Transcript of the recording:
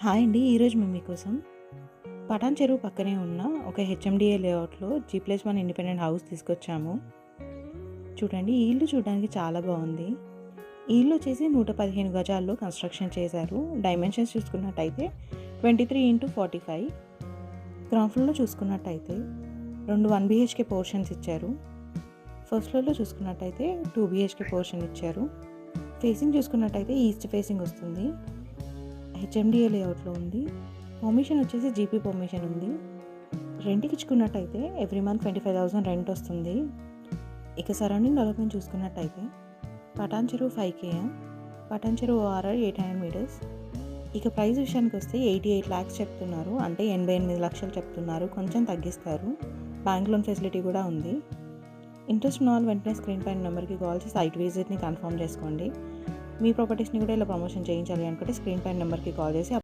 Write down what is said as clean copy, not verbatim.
Hi అండి. ఈరోజు మేము మీకోసం పటాన్ చెరువు పక్కనే ఉన్న ఒక హెచ్ఎండిఏ లేఅవుట్‌లో జీ+1 ఇండిపెండెంట్ హౌస్ తీసుకొచ్చాము. చూడండి, ఈ ఇల్లు చూడడానికి చాలా బాగుంది. ఈ ఇల్లు వచ్చేసి 115 గజాల్లో కన్స్ట్రక్షన్ చేశారు. డైమెన్షన్స్ చూసుకున్నట్టయితే 23x45. గ్రౌండ్ ఫ్లోర్‌లో చూసుకున్నట్టయితే 2 1 బీహెచ్కే పోర్షన్స్ ఇచ్చారు. ఫస్ట్ ఫ్లోర్‌లో చూసుకున్నట్టయితే 2 బీహెచ్కే పోర్షన్ ఇచ్చారు. ఫేసింగ్ చూసుకున్నట్టయితే ఈస్ట్ ఫేసింగ్ వస్తుంది. హెచ్ఎండిఏ లేఅవుట్లో ఉంది. పర్మిషన్ వచ్చేసి జీపీ పర్మిషన్ ఉంది. రెంట్కి ఇచ్చుకున్నట్టయితే ఎవ్రీ మంత్ 25,000 రెంట్ వస్తుంది. ఇక సరౌండింగ్ డెవలప్మెంట్ చూసుకున్నట్టయితే పటాన్ చెరువు 5 km, పటాన్ చెరువు ఓఆర్ఆర్ 800 మీటర్స్. ఇక ప్రైస్ విషయానికి వస్తే 88 lakhs చెప్తున్నారు, అంటే 88 లక్షలు చెప్తున్నారు. కొంచెం తగ్గిస్తారు. బ్యాంక్ లోన్ ఫెసిలిటీ కూడా ఉంది. ఇంట్రెస్ట్ ఉన్న వాళ్ళు వెంటనే స్క్రీన్ పైన నెంబర్కి కాల్ చేసి సైట్ విజిట్ని కన్ఫర్మ్ చేసుకోండి. మీ ప్రాపర్టీస్ని కూడా ఇలా ప్రమోషన్ చేయించాలి అనుకుంటే స్క్రీన్ పైన నెంబర్కి కాల్ చేసి